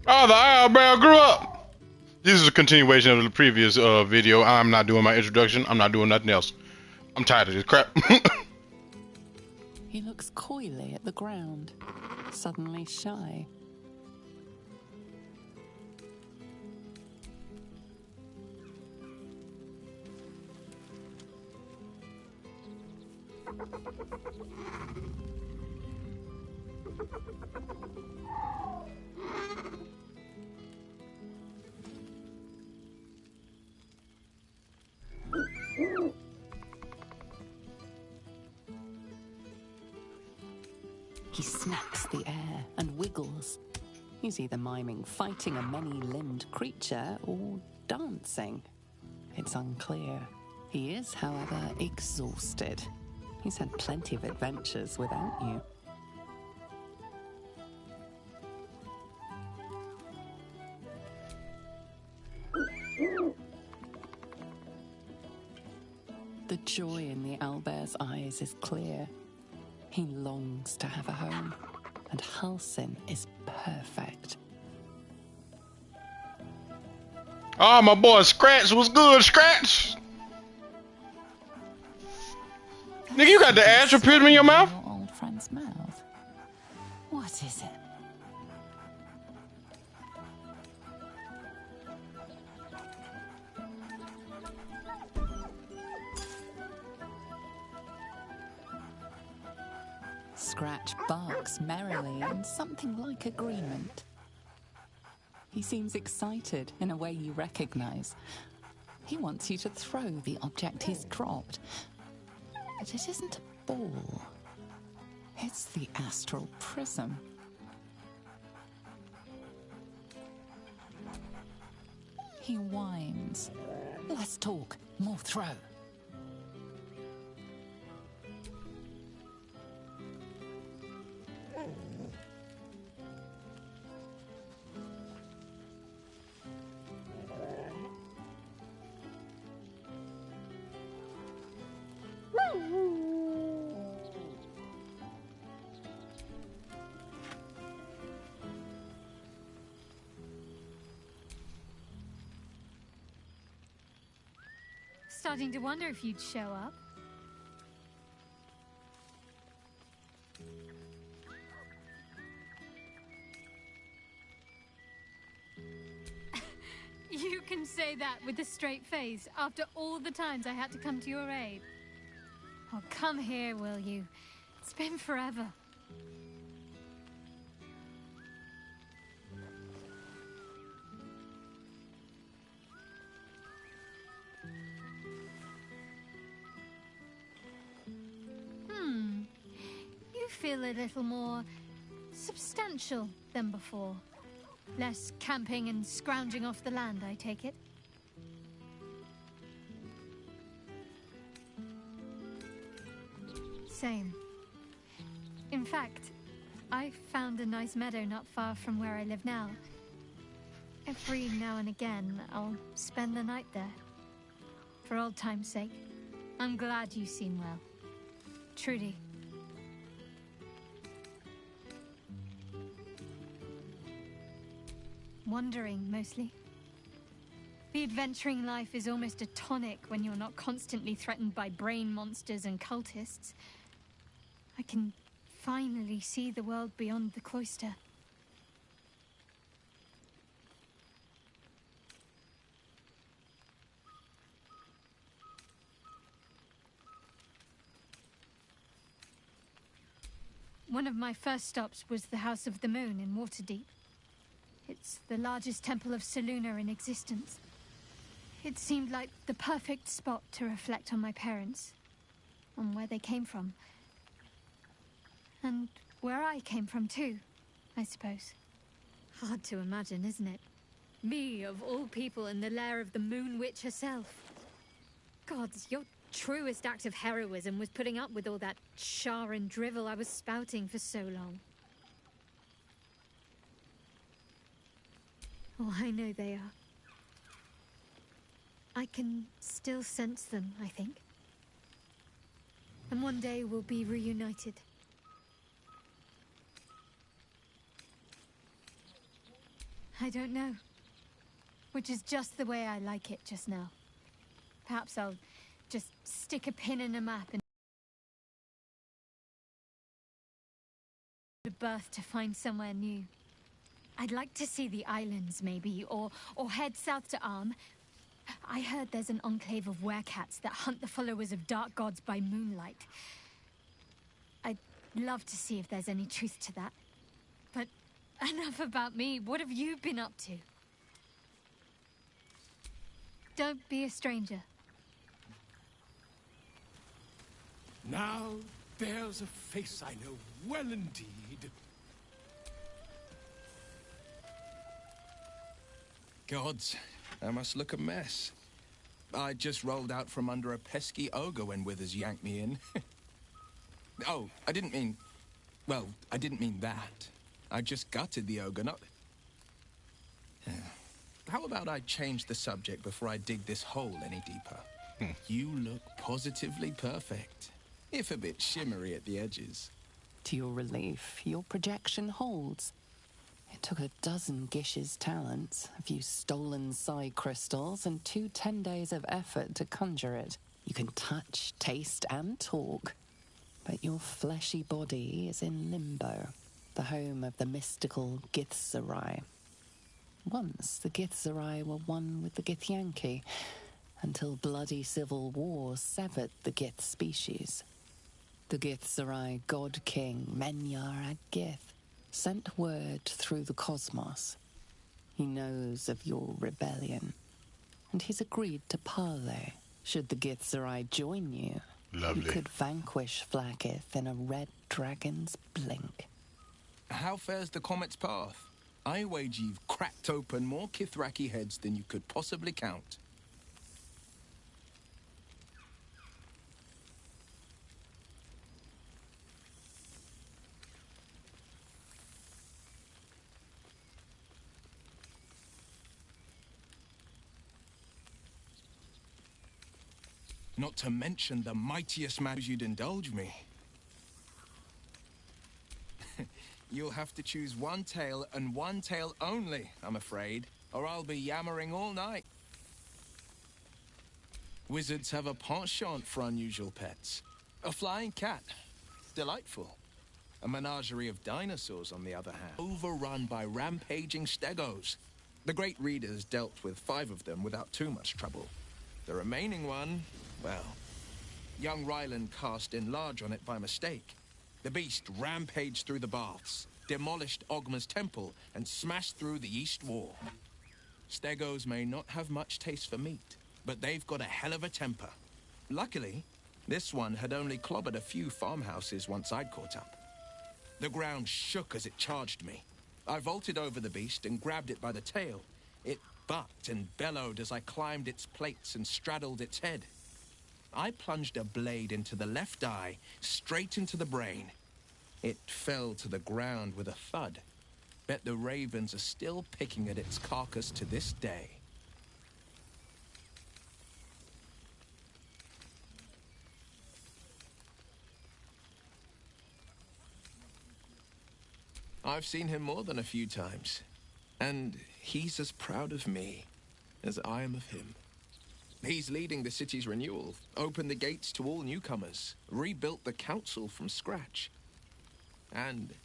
Oh, the owlbear grew up! This is a continuation of the previous video. I'm not doing my introduction. I'm not doing nothing else. I'm tired of this crap. He looks coyly at the ground, suddenly shy. He snaps the air and wiggles. He's either miming fighting a many-limbed creature or dancing. It's unclear. He is, however, exhausted. He's had plenty of adventures without you. The joy in the owlbear's eyes is clear. He longs to have a home, and Halsin is perfect. Oh, my boy Scratch was good, Scratch! Nigga, you got the astral prism in your mouth? Your old friend's mouth. What is it? Scratch barks merrily in something like agreement. He seems excited in a way you recognize. He wants you to throw the object he's dropped. But it isn't a ball. It's the astral prism. He whines. Less talk, more throw. Starting to wonder if you'd show up. You can say that with a straight face after all the times I had to come to your aid. Oh, come here, will you? It's been forever. You feel a little more substantial than before. Less camping and scrounging off the land, I take it. Same. In fact, I found a nice meadow not far from where I live now. Every now and again, I'll spend the night there. For old time's sake. I'm glad you seem well. Trudy. Wandering, mostly. The adventuring life is almost a tonic when you're not constantly threatened by brain monsters and cultists. I can finally see the world beyond the cloister. One of my first stops was the House of the Moon in Waterdeep. It's the largest temple of Selûne in existence. It seemed like the perfect spot to reflect on my parents, on where they came from. And where I came from too, I suppose. Hard to imagine, isn't it? Me, of all people, in the lair of the Moon Witch herself. Gods, your truest act of heroism was putting up with all that char and drivel I was spouting for so long. Oh, I know they are. I can still sense them, I think. And one day we'll be reunited. I don't know. Which is just the way I like it just now. Perhaps I'll just stick a pin in a map and a berth to find somewhere new. I'd like to see the islands, maybe, or head south to Arm. I heard there's an enclave of werecats that hunt the followers of dark gods by moonlight. I'd love to see if there's any truth to that. But enough about me. What have you been up to? Don't be a stranger. Now, there's a face I know well indeed. Gods, I must look a mess. I just rolled out from under a pesky ogre when Withers yanked me in. Oh, I didn't mean... Well, I didn't mean that. I just gutted the ogre, not... How about I change the subject before I dig this hole any deeper? You look positively perfect, if a bit shimmery at the edges. To your relief, your projection holds. It took a dozen Gish's talents, a few stolen psi crystals, and 2 10 days of effort to conjure it. You can touch, taste, and talk. But your fleshy body is in limbo, the home of the mystical Githzerai. Once, the Githzerai were one with the Githyanki, until bloody civil war severed the Gith species. The Githzerai god king, Menyar Ag-Gith, sent word through the cosmos. He knows of your rebellion, and he's agreed to parley. Should the Githzerai join you, Lovely. you could vanquish Flakith in a red dragon's blink. How fares the comet's path? I wager you've cracked open more Kithraki heads than you could possibly count. Not to mention the mightiest man you'd indulge me. You'll have to choose one tale and one tale only, I'm afraid, or I'll be yammering all night. Wizards have a penchant for unusual pets. A flying cat. Delightful. A menagerie of dinosaurs, on the other hand. Overrun by rampaging stegos. The great readers dealt with 5 of them without too much trouble. The remaining one, well, young Ryland cast in large on it by mistake. The beast rampaged through the baths, demolished Ogma's temple, and smashed through the east wall. Stegos may not have much taste for meat, but they've got a hell of a temper. Luckily, this one had only clobbered a few farmhouses once I'd caught up. The ground shook as it charged me. I vaulted over the beast and grabbed it by the tail. It bucked and bellowed as I climbed its plates and straddled its head. I plunged a blade into the left eye, straight into the brain. It fell to the ground with a thud. Bet the ravens are still picking at its carcass to this day. I've seen him more than a few times, and he's as proud of me as I am of him. He's leading the city's renewal, opened the gates to all newcomers, rebuilt the council from scratch. And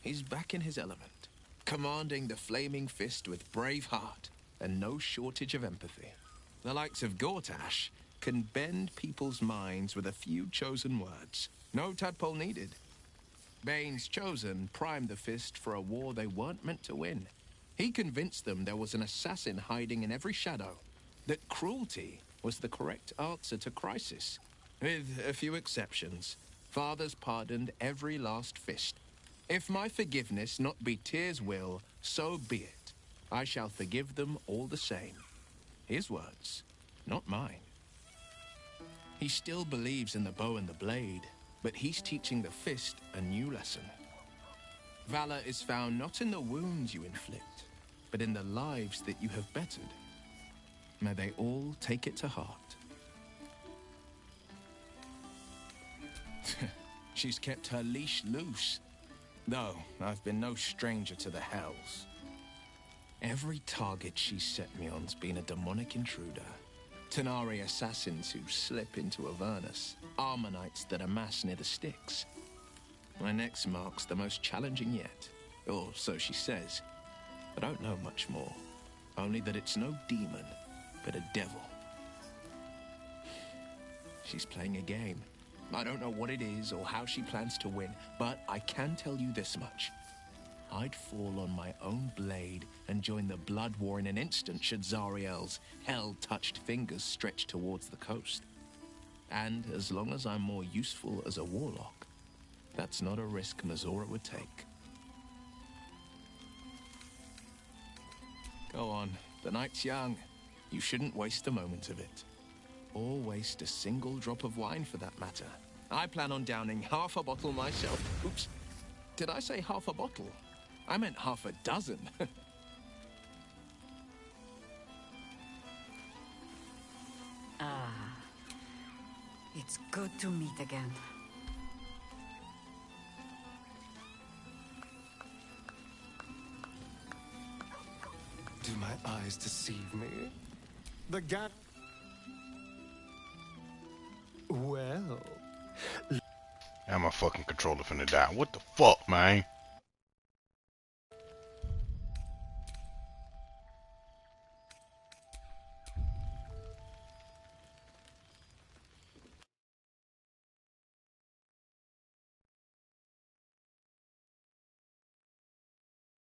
he's back in his element, commanding the flaming fist with brave heart and no shortage of empathy. The likes of Gortash can bend people's minds with a few chosen words. No tadpole needed. Bane's Chosen primed the fist for a war they weren't meant to win. He convinced them there was an assassin hiding in every shadow, that cruelty was the correct answer to crisis. With a few exceptions, fathers pardoned every last fist. If my forgiveness not be Tyr's will, so be it. I shall forgive them all the same. His words, not mine. He still believes in the bow and the blade, but he's teaching the fist a new lesson. Valor is found not in the wounds you inflict, but in the lives that you have bettered. May they all take it to heart. She's kept her leash loose, though I've been no stranger to the hells. Every target she's set me on's been a demonic intruder. Tenari assassins who slip into Avernus. Armonites that amass near the Styx. My next mark's the most challenging yet. Or so she says. I don't know much more. Only that it's no demon, but a devil. She's playing a game. I don't know what it is or how she plans to win, but I can tell you this much. I'd fall on my own blade and join the blood war in an instant should Zariel's hell-touched fingers stretch towards the coast. And as long as I'm more useful as a warlock, that's not a risk Mazora would take. Go on, the night's young. You shouldn't waste a moment of it. Or waste a single drop of wine for that matter. I plan on downing half a bottle myself. Oops, did I say half a bottle? I meant half a dozen. Ah, it's good to meet again. Do my eyes deceive me? The gap. Well. Now my fucking controller finna die. What the fuck, man?